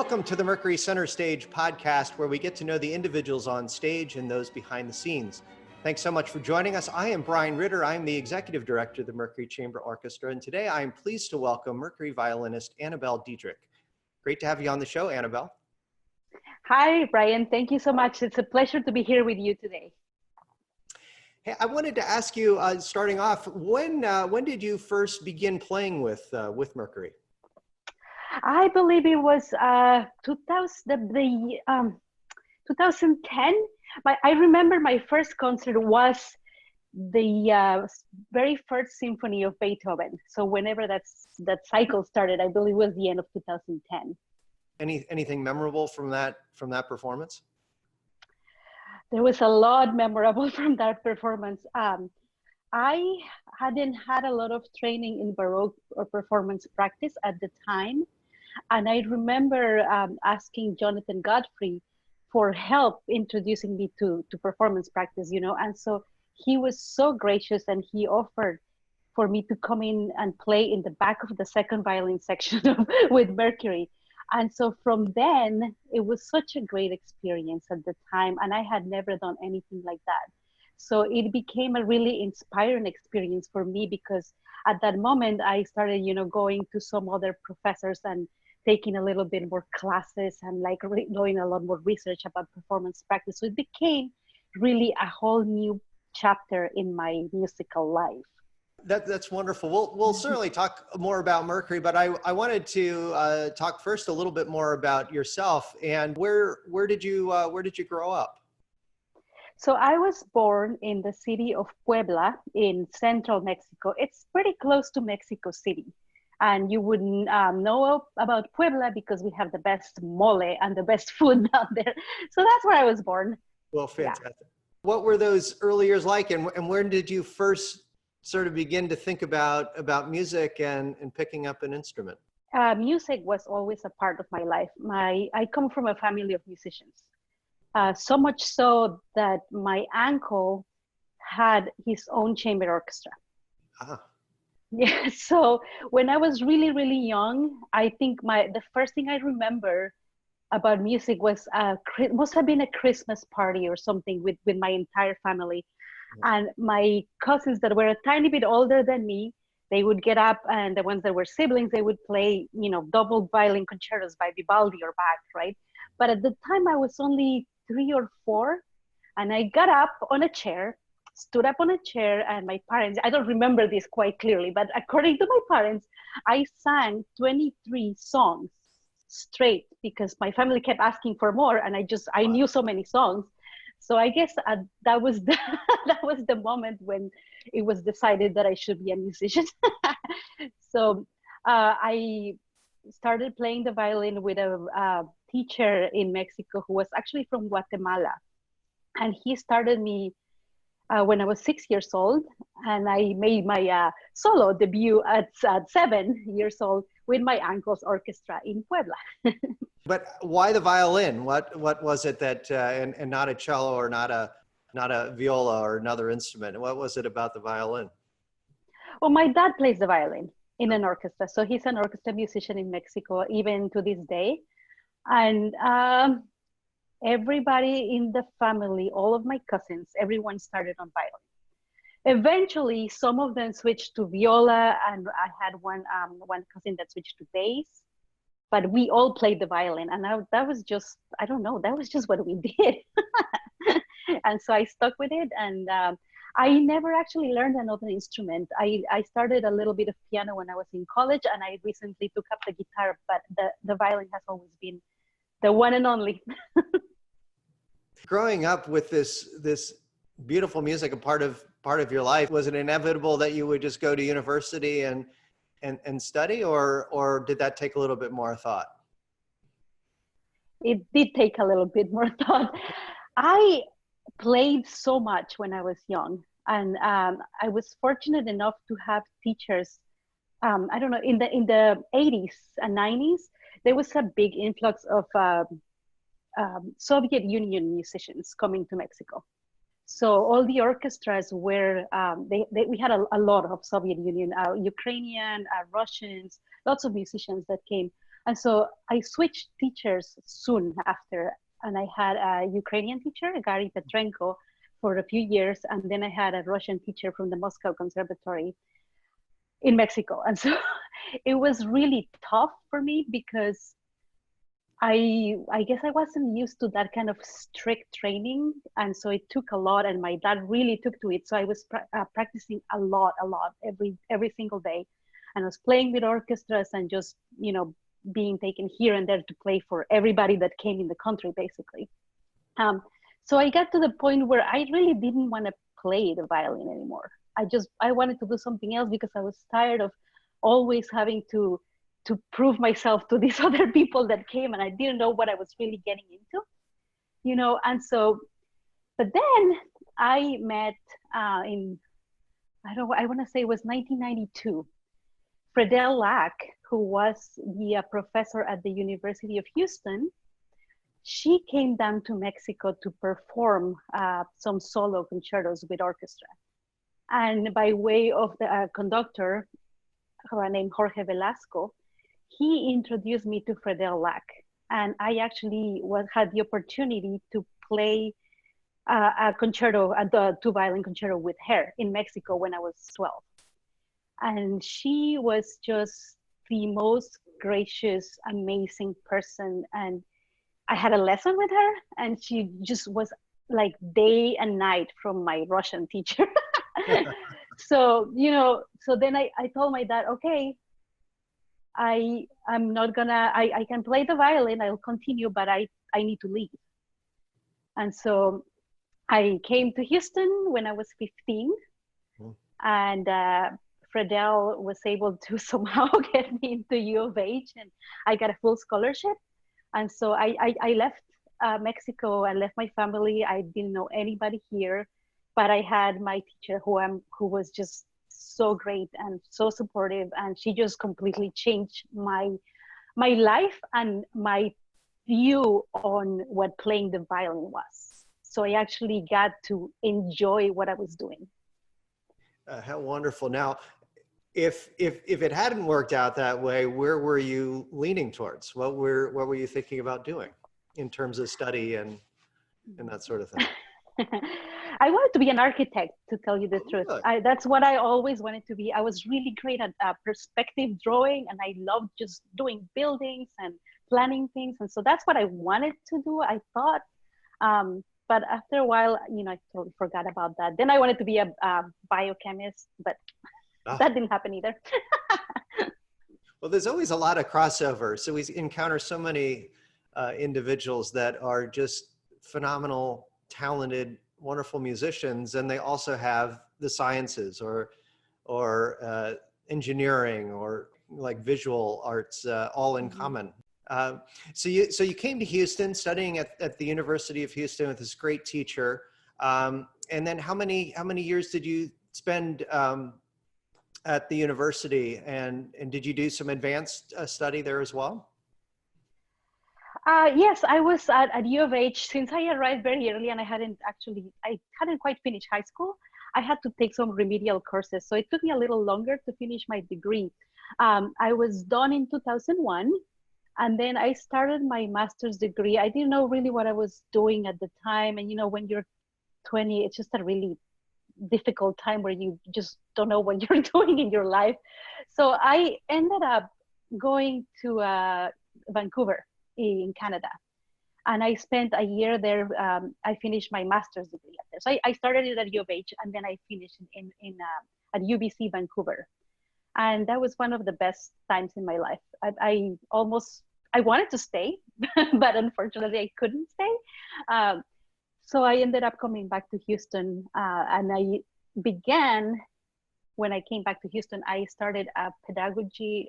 Welcome to the Mercury Center Stage podcast, where we get to know the individuals on stage and those behind the scenes. Thanks so much for joining us. I am Brian Ritter. I'm the Executive Director of the Mercury Chamber Orchestra, and today I am pleased to welcome Mercury violinist Anabel Detrick. Great to have you on the show, Anabel. Hi, Brian. Thank you so much. It's a pleasure to be here with you today. Hey, I wanted to ask you, starting off, when did you first begin playing with Mercury? I believe it was 2010. I remember my first concert was the very first symphony of Beethoven. So whenever that cycle started, I believe it was the end of 2010. Anything memorable from that performance? There was a lot memorable from that performance. I hadn't had a lot of training in Baroque or performance practice at the time. And I remember asking Jonathan Godfrey for help introducing me to performance practice, and so he was so gracious and he offered for me to come in and play in the back of the second violin section with Mercury. And so from then, it was such a great experience at the time, and I had never done anything like that. So it became a really inspiring experience for me, because at that moment I started, going to some other professors and taking a little bit more classes and doing a lot more research about performance practice. So it became really a whole new chapter in my musical life. That's wonderful. We'll certainly talk more about Mercury, but I wanted to talk first a little bit more about yourself and where did you grow up? So I was born in the city of Puebla in central Mexico. It's pretty close to Mexico City. And you wouldn't know about Puebla because we have the best mole and the best food down there. So that's where I was born. Well, fantastic. Yeah. What were those early years like, and when did you first sort of begin to think about music and picking up an instrument? Music was always a part of my life. I come from a family of musicians. So much so that my uncle had his own chamber orchestra. Ah. Yeah, so when I was really, really young, I think the first thing I remember about music was must have been a Christmas party or something with my entire family. And my cousins that were a tiny bit older than me, they would get up, and the ones that were siblings, they would play, double violin concertos by Vivaldi or Bach, right? But at the time I was only 3 or 4, and I got up on a chair, stood up on a chair, and my parents, I don't remember this quite clearly, but according to my parents, I sang 23 songs straight because my family kept asking for more, and I knew so many songs. So I guess that was the moment when it was decided that I should be a musician. So I started playing the violin with a teacher in Mexico who was actually from Guatemala, and he started me when I was 6 years old, and I made my solo debut at 7 years old with my uncle's orchestra in Puebla. But why the violin? What was it that, and not a cello or not a viola or another instrument? What was it about the violin? Well, my dad plays the violin in an orchestra, so he's an orchestra musician in Mexico, even to this day. And everybody in the family, all of my cousins, everyone started on violin. Eventually, some of them switched to viola, and I had one cousin that switched to bass. But we all played the violin, and that was just, I don't know, that was just what we did. And so I stuck with it, and I never actually learned another instrument. I started a little bit of piano when I was in college, and I recently took up the guitar, but the violin has always been the one and only. Growing up with this beautiful music, a part of your life, was it inevitable that you would just go to university and study, or did that take a little bit more thought? It did take a little bit more thought. I played so much when I was young, and I was fortunate enough to have teachers. I don't know, in the 80s and 90s, there was a big influx of Soviet Union musicians coming to Mexico. So all the orchestras were, we had a lot of Soviet Union, Ukrainian, Russians, lots of musicians that came. And so I switched teachers soon after, and I had a Ukrainian teacher, Gary Petrenko, for a few years, and then I had a Russian teacher from the Moscow Conservatory in Mexico. And so it was really tough for me because I guess I wasn't used to that kind of strict training, and so it took a lot. And my dad really took to it, so I was practicing a lot, every single day, and I was playing with orchestras and just being taken here and there to play for everybody that came in the country, basically. So I got to the point where I really didn't want to play the violin anymore. I wanted to do something else because I was tired of always having to prove myself to these other people that came, and I didn't know what I was really getting into, and so, but then I met I want to say it was 1992, Fredel Lack, who was the professor at the University of Houston. She came down to Mexico to perform some solo concertos with orchestra. And by way of the conductor, named Jorge Velasco, he introduced me to Fredel Lack. And I actually had the opportunity to play a concerto, the two-violin concerto with her in Mexico when I was 12. And she was just the most gracious, amazing person. And I had a lesson with her, and she just was like day and night from my Russian teacher. So then I told my dad, okay, I'm not gonna, I can play the violin, I'll continue, but I need to leave. And so I came to Houston when I was 15, and Fredel was able to somehow get me into U of H, and I got a full scholarship. And so I left Mexico. I left my family. I didn't know anybody here, but I had my teacher who was just so great and so supportive, and she just completely changed my life and my view on what playing the violin was. So I actually got to enjoy what I was doing. How wonderful! Now, if it hadn't worked out that way, where were you leaning towards? What were you thinking about doing in terms of study and that sort of thing? I wanted to be an architect, to tell you the truth. Really? That's what I always wanted to be. I was really great at perspective drawing, and I loved just doing buildings and planning things. And so that's what I wanted to do, I thought. But after a while, I totally forgot about that. Then I wanted to be a biochemist, but that didn't happen either. Well, there's always a lot of crossover. So we encounter so many individuals that are just phenomenal, talented, wonderful musicians, and they also have the sciences or engineering or like visual arts all in common. So you came to Houston, studying at the University of Houston with this great teacher, and then how many years did you spend at the university, and did you do some advanced study there as well? Yes, I was at U of H. Since I arrived very early and I hadn't quite finished high school, I had to take some remedial courses. So it took me a little longer to finish my degree. I was done in 2001, and then I started my master's degree. I didn't know really what I was doing at the time. And when you're 20, it's just a really difficult time where you just don't know what you're doing in your life. So I ended up going to Vancouver in Canada, and I spent a year there. I finished my master's degree there. So I started it at U of H, and then I finished at UBC Vancouver, and that was one of the best times in my life. I wanted to stay, but unfortunately I couldn't stay. So I ended up coming back to Houston, and I began, when I came back to Houston, I started a pedagogy,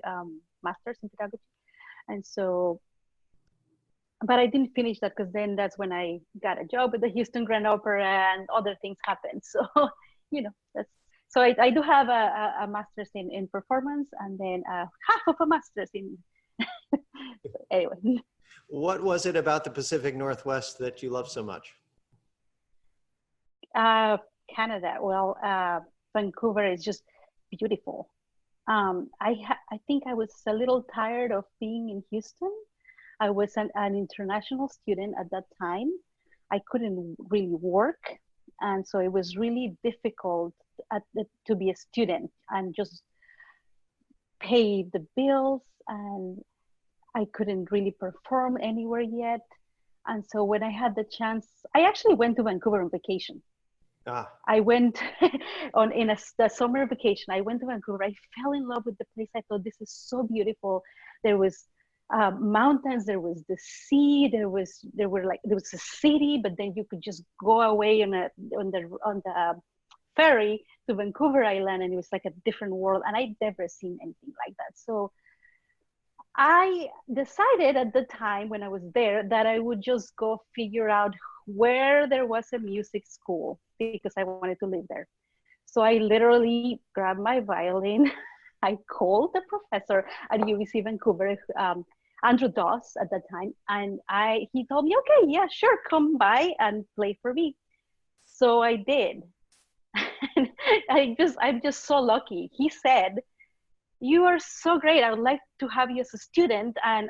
master's in pedagogy. And so, but I didn't finish that because then that's when I got a job at the Houston Grand Opera and other things happened. So, so I do have a master's in performance, and then half of a master's in, anyway. What was it about the Pacific Northwest that you love so much? Canada. Well, Vancouver is just beautiful. I think I was a little tired of being in Houston. I was an international student at that time. I couldn't really work, and so it was really difficult to be a student and just pay the bills, and I couldn't really perform anywhere yet. And so when I had the chance, I actually went to Vancouver on vacation. Ah, I went the summer vacation. I went to Vancouver. I fell in love with the place. I thought this is so beautiful. There was mountains. There was the sea. There was a city, but then you could just go away on the ferry to Vancouver Island, and it was like a different world. And I'd never seen anything like that. So I decided at the time when I was there that I would just go figure out where there was a music school because I wanted to live there. So I literally grabbed my violin. I called the professor at UBC Vancouver, Andrew Doss at that time, and he told me, okay, yeah, sure, come by and play for me. So I did. And I'm just so lucky. He said, you are so great. I would like to have you as a student. And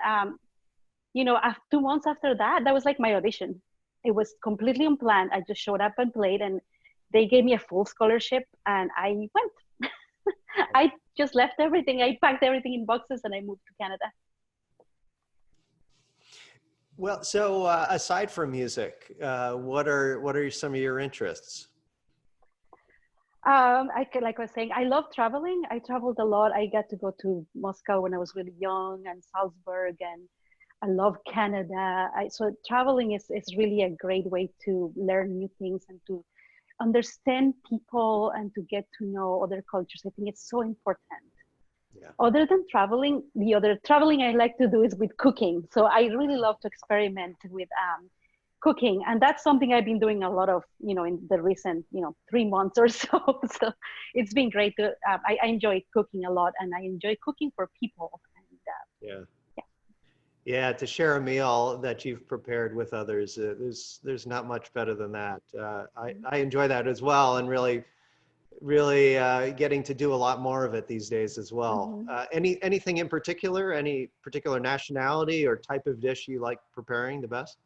2 months after that, that was like my audition. It was completely unplanned. I just showed up and played, and they gave me a full scholarship, and I went. I just left everything. I packed everything in boxes, and I moved to Canada. well, so aside from music, what are some of your interests? Like I was saying, I love traveling. I traveled a lot. I got to go to Moscow when I was really young, and Salzburg, and I love Canada. So traveling is really a great way to learn new things and to understand people and to get to know other cultures. I think it's so important. Yeah. Other than traveling, the other traveling I like to do is with cooking. So I really love to experiment with cooking, and that's something I've been doing a lot of, in the recent, 3 months or so. So it's been great to. I enjoy cooking a lot, and I enjoy cooking for people. And, Yeah. yeah. Yeah, to share a meal that you've prepared with others, there's not much better than that. I enjoy that as well, and really getting to do a lot more of it these days as well. Mm-hmm. Anything in particular, any particular nationality or type of dish you like preparing the best?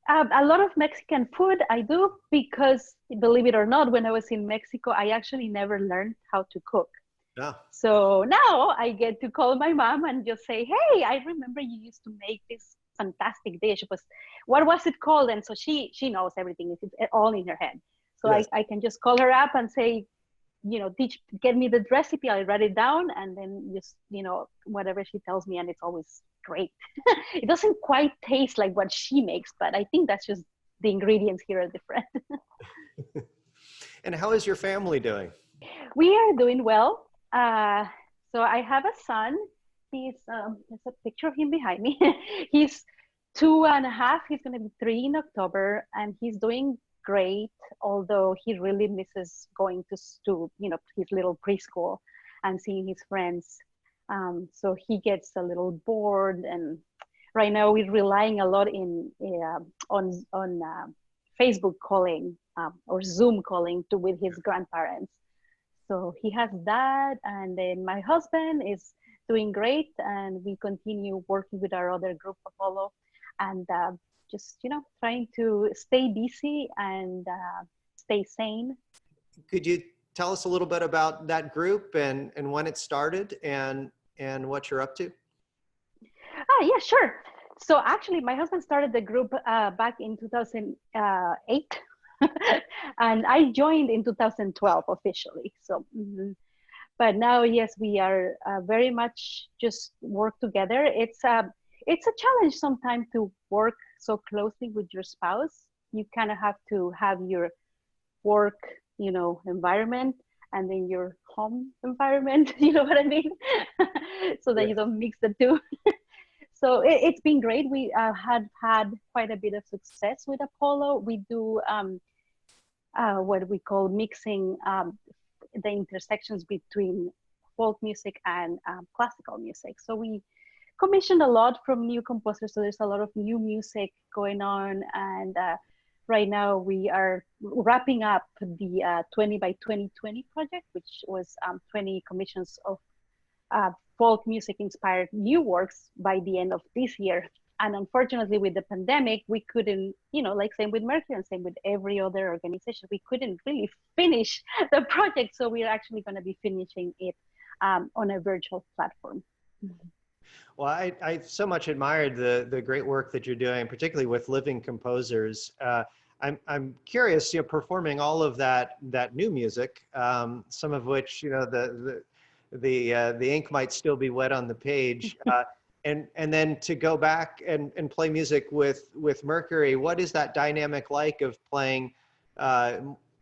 A lot of Mexican food I do because, believe it or not, when I was in Mexico, I actually never learned how to cook. Yeah. So now I get to call my mom and just say, "Hey, I remember you used to make this fantastic dish. What was it called?" And so she knows everything. It's all in her head. So Yes. I can just call her up and say, get me the recipe. I'll write it down, and then just whatever she tells me, and it's always great. It doesn't quite taste like what she makes, but I think that's just the ingredients here are different. And how is your family doing? We are doing well. So I have a son. There's a picture of him behind me. He's 2.5. He's going to be 3 in October, and he's doing great. Although he really misses going to his little preschool and seeing his friends. So he gets a little bored, and right now we're relying a lot on Facebook calling or Zoom calling with his grandparents. So he has that, and then my husband is doing great, and we continue working with our other group, Apollo, and just trying to stay busy and stay sane. Could you tell us a little bit about that group and when it started and what you're up to? Yeah, sure. So actually, my husband started the group back in 2008. And I joined in 2012 officially. So, but now, yes, we are very much just work together. It's a challenge sometimes to work so closely with your spouse. You kind of have to have your work, environment, and then your home environment. You know what I mean? So that Yeah. you don't mix the two. So it's been great. We had quite a bit of success with Apollo. We do what we call mixing the intersections between folk music and classical music. So we commissioned a lot from new composers. So there's a lot of new music going on, and Right now, we are wrapping up the 20 by 2020 project, which was 20 commissions of folk music inspired new works by the end of this year. And unfortunately, with the pandemic, we couldn't, like same with Mercury and same with every other organization, we couldn't really finish the project. So we're actually going to be finishing it on a virtual platform. Well, I so much admired the great work that you're doing, particularly with living composers. I'm curious, performing all of that new music, some of which the ink might still be wet on the page, and then to go back and play music with Mercury. What is that dynamic like of playing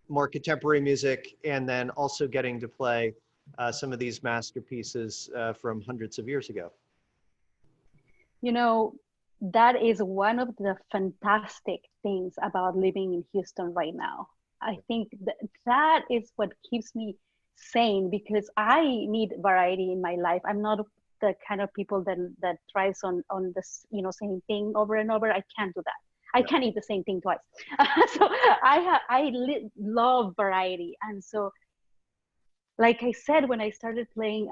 more contemporary music and then also getting to play some of these masterpieces from hundreds of years ago? That is one of the fantastic things about living in Houston right now. I think that is what keeps me sane, because I need variety in my life. I'm not the kind of people that thrives on this, same thing over and over. I can't do that. I can't eat the same thing twice. So I love variety. And so, like I said, when I started playing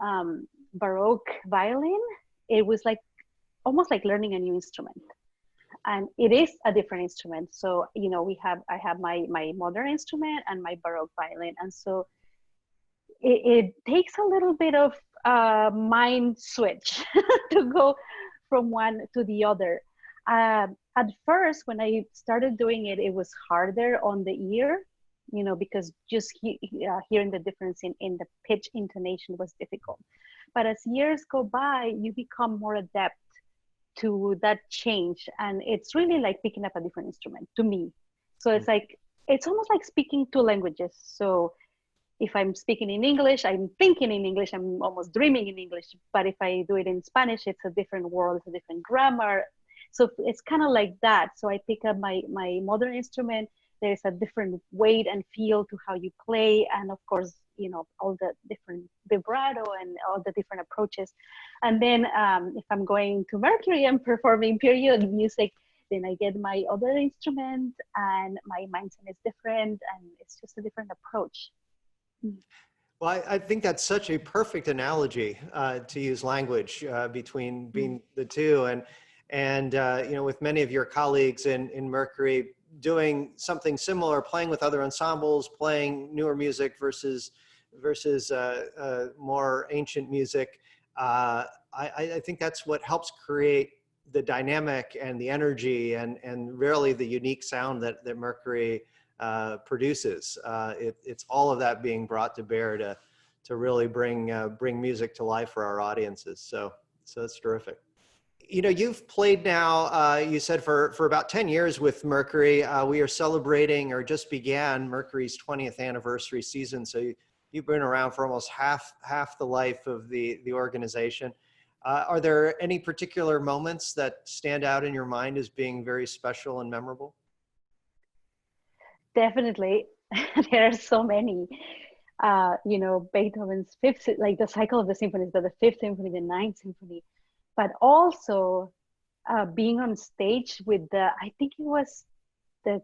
Baroque violin, it was like almost like learning a new instrument, and it is a different instrument. So I have my modern instrument and my Baroque violin, and so it takes a little bit of mind switch to go from one to the other. At first, when I started doing it, it was harder on the ear, because just hearing the difference in the pitch intonation was difficult. But as years go by, you become more adept to that change, and it's really like picking up a different instrument to me. So it's almost like speaking two languages. So if I'm speaking in English, I'm thinking in English, I'm almost dreaming in English. But if I do it in Spanish, it's a different world, it's a different grammar. So it's kind of like that. So I pick up my modern instrument, there's a different weight and feel to how you play, and of course, all the different vibrato and all the different approaches. And then if I'm going to Mercury and performing period music, then I get my other instrument and my mindset is different, and it's just a different approach. Well, I think that's such a perfect analogy to use language between being the two, and with many of your colleagues in Mercury doing something similar, playing with other ensembles, playing newer music versus more ancient music. I think that's what helps create the dynamic and the energy and really the unique sound that Mercury produces. It's all of that being brought to bear to really bring music to life for our audiences. So it's terrific. You've played now, you said for about 10 years with Mercury. We are celebrating, or just began, Mercury's 20th anniversary season. So you've been around for almost half the life of the organization. Are there any particular moments that stand out in your mind as being very special and memorable? Definitely. There are so many. Beethoven's fifth, like the cycle of the symphonies, but the Fifth Symphony, the Ninth Symphony, but also being on stage with I think it was the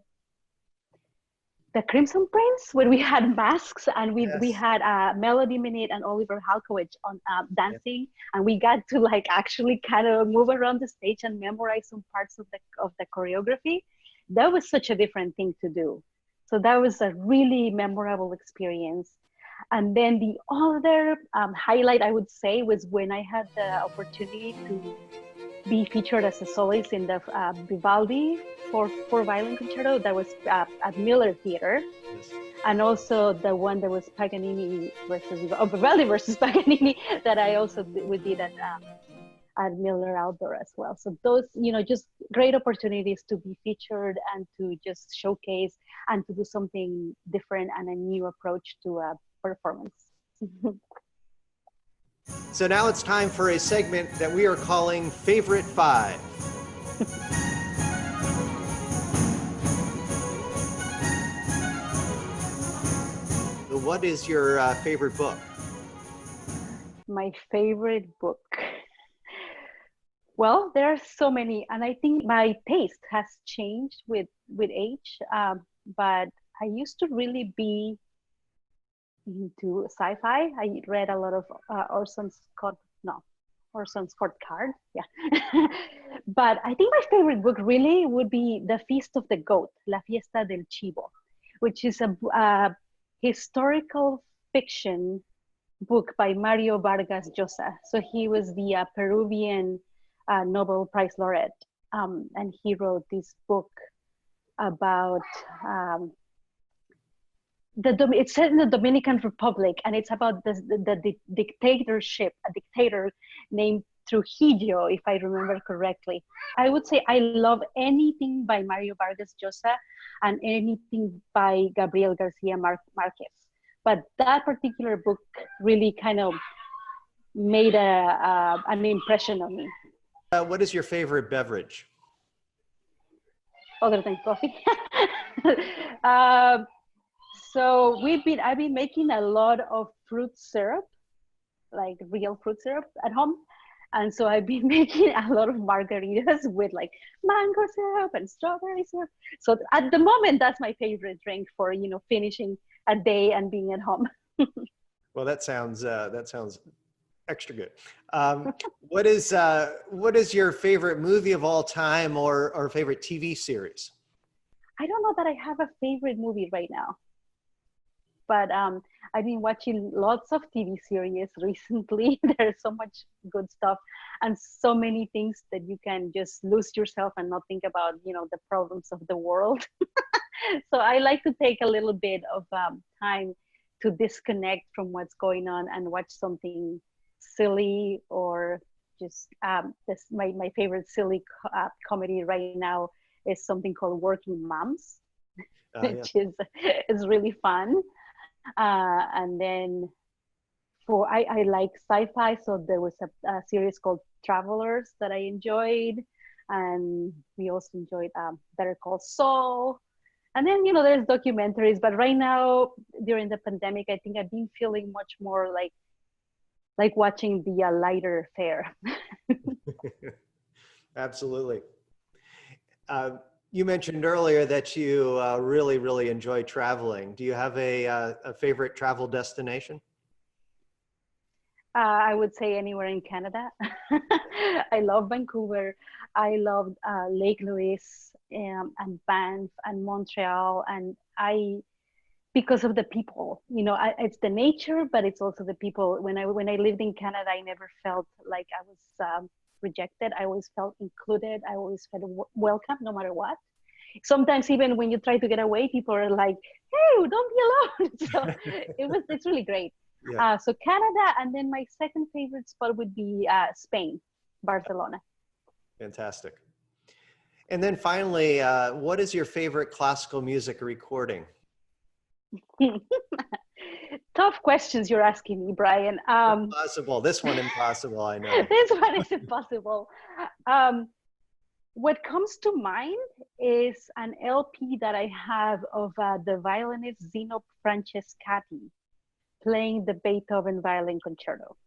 Crimson Prince, when we had masks and we had Melody Minute and Oliver Halkowicz on dancing, and we got to actually kind of move around the stage and memorize some parts of the choreography. That was such a different thing to do. So that was a really memorable experience. And then the other highlight, I would say, was when I had the opportunity to be featured as a soloist in the Vivaldi for violin concerto that was at Miller Theater. Yes. And also the one that was Paganini versus Vivaldi versus Paganini that I also did at Miller Outdoor as well. So those, just great opportunities to be featured and to just showcase and to do something different and a new approach to a performance. So now it's time for a segment that we are calling Favorite Five. What is your favorite book? My favorite book. Well, there are so many, and I think my taste has changed with with age. But I used to really be into sci-fi. I read a lot of Orson Scott. No, Orson Scott Card. Yeah. But I think my favorite book really would be The Feast of the Goat, La Fiesta del Chivo, which is a historical fiction book by Mario Vargas Llosa. So he was the Peruvian Nobel Prize laureate, and he wrote this book about it's set in the Dominican Republic, and it's about the dictatorship, a dictator named Trujillo, if I remember correctly. I would say I love anything by Mario Vargas Llosa and anything by Gabriel Garcia Marquez. But that particular book really kind of made an impression on me. What is your favorite beverage? Other than coffee. So I've been making a lot of fruit syrup, like real fruit syrup at home. And so I've been making a lot of margaritas with like mango syrup and strawberry syrup. So at the moment, that's my favorite drink for, finishing a day and being at home. Well, that sounds extra good. What is your favorite movie of all time or favorite TV series? I don't know that I have a favorite movie right now, but I've been watching lots of TV series recently. There's so much good stuff and so many things that you can just lose yourself and not think about, the problems of the world. So I like to take a little bit of time to disconnect from what's going on and watch something silly, or just my favorite silly comedy right now is something called Working Moms, which is really fun. And then I like sci-fi, so there was a series called Travelers that I enjoyed, and we also enjoyed Better Call Saul. And then there's documentaries, but right now during the pandemic, I think I've been feeling much more like watching the lighter fare. Absolutely. You mentioned earlier that you really, really enjoy traveling. Do you have a favorite travel destination? I would say anywhere in Canada. I love Vancouver. I love Lake Louise and Banff and Montreal. And because of the people, it's the nature, but it's also the people. When I lived in Canada, I never felt like I was rejected. I always felt included. I always felt welcome, no matter what. Sometimes even when you try to get away, people are like, "Hey, don't be alone." So it's really great. Yeah. So Canada, and then my second favorite spot would be Spain, Barcelona. Fantastic. And then finally, what is your favorite classical music recording? Tough questions you're asking me, Brian. Impossible. This one impossible, I know. This one is impossible. What comes to mind is an LP that I have of the violinist Zino Francescatti playing the Beethoven Violin Concerto.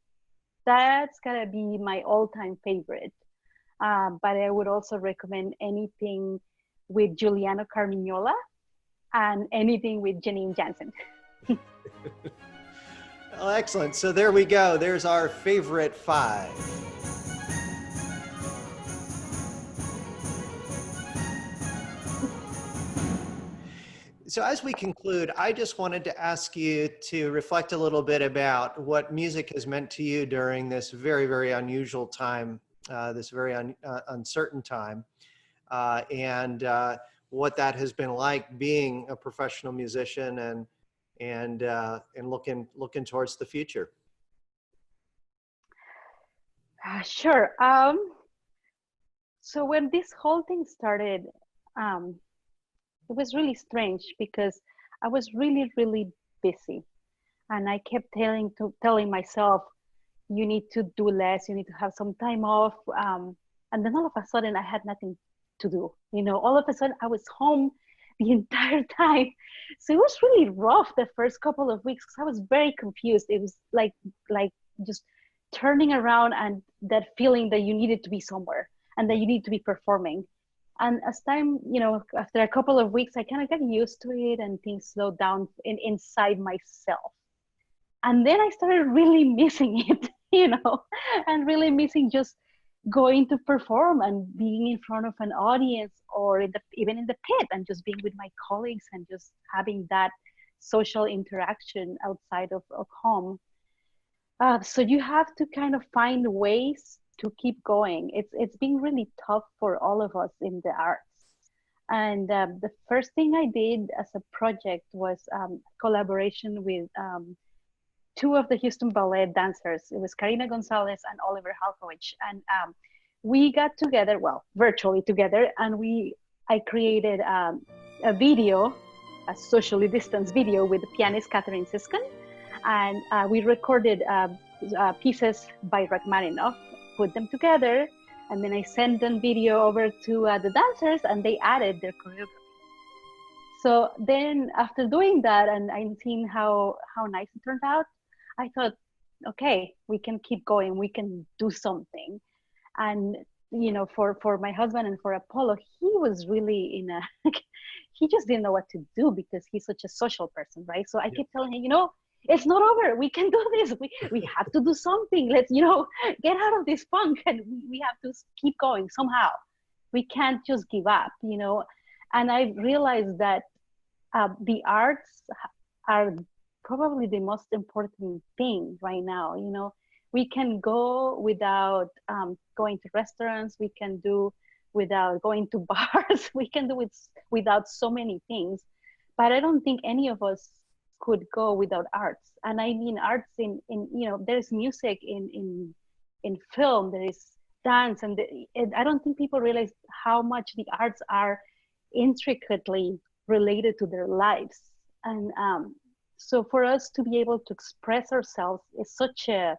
That's gotta be my all-time favorite. But I would also recommend anything with Giuliano Carmignola and anything with Janine Jansen. Well, excellent. So there we go. There's our favorite 5. So as we conclude, I just wanted to ask you to reflect a little bit about what music has meant to you during this very, very unusual time, this very uncertain time, and what that has been like being a professional musician and looking towards the future. Sure. So when this whole thing started, it was really strange because I was really, really busy, and I kept telling myself, you need to do less, you need to have some time off. And then all of a sudden I had nothing to do. All of a sudden I was home the entire time. So it was really rough the first couple of weeks because I was very confused. It was like just turning around and that feeling that you needed to be somewhere and that you need to be performing. And as time, after a couple of weeks, I kind of got used to it and things slowed down inside myself. And then I started really missing it, and really missing just going to perform and being in front of an audience, or even in the pit, and just being with my colleagues and just having that social interaction outside of home. So you have to kind of find ways to keep going. It's been really tough for all of us in the arts. And the first thing I did as a project was collaboration with two of the Houston Ballet dancers. It was Karina Gonzalez and Oliver Halkovich. And we got together, well, virtually together, and I created a video, a socially distanced video with the pianist Catherine Siskin. And we recorded pieces by Rachmaninoff, put them together, and then I sent the video over to the dancers, and they added their choreography. So then after doing that, and I'm seeing how nice it turned out, I thought, okay, we can keep going, we can do something. And for my husband and for Apollo, he was really he just didn't know what to do because he's such a social person, right? So I kept telling him, it's not over. We can do this. We have to do something. Let's, get out of this funk, and we have to keep going somehow. We can't just give up, And I realized that the arts are probably the most important thing right now. We can go without going to restaurants. We can do without going to bars. We can do it without so many things. But I don't think any of us could go without arts. And I mean arts in there's music in film, there is dance, and I don't think people realize how much the arts are intricately related to their lives. And so for us to be able to express ourselves is such a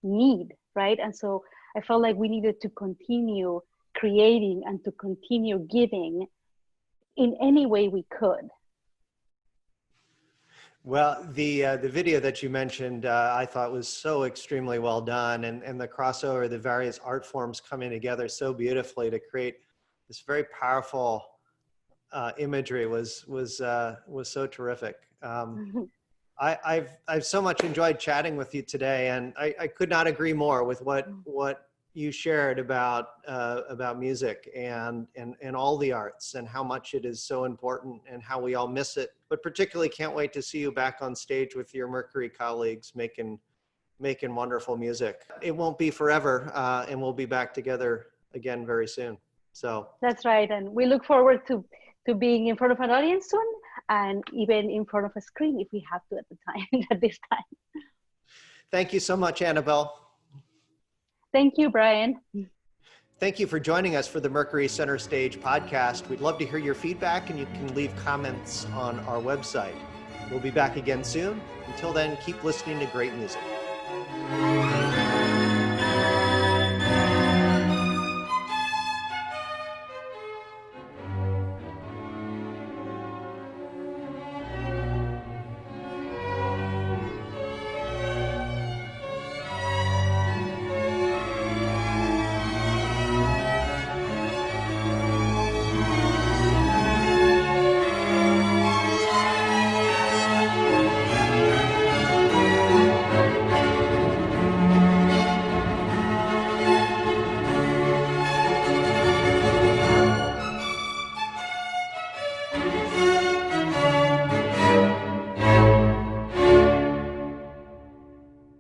need, right? And so I felt like we needed to continue creating and to continue giving in any way we could. Well, the video that you mentioned, I thought was so extremely well done, and the crossover, the various art forms coming together so beautifully to create this very powerful imagery was so terrific. I've so much enjoyed chatting with you today, and I could not agree more with what you shared about music and all the arts, and how much it is so important and how we all miss it. But particularly can't wait to see you back on stage with your Mercury colleagues making wonderful music. It won't be forever, and we'll be back together again very soon. So that's right, and we look forward to being in front of an audience soon, and even in front of a screen if we have to at this time. Thank you so much, Anabel. Thank you, Brian. Thank you for joining us for the Mercury Center Stage podcast. We'd love to hear your feedback, and you can leave comments on our website. We'll be back again soon. Until then, keep listening to great music.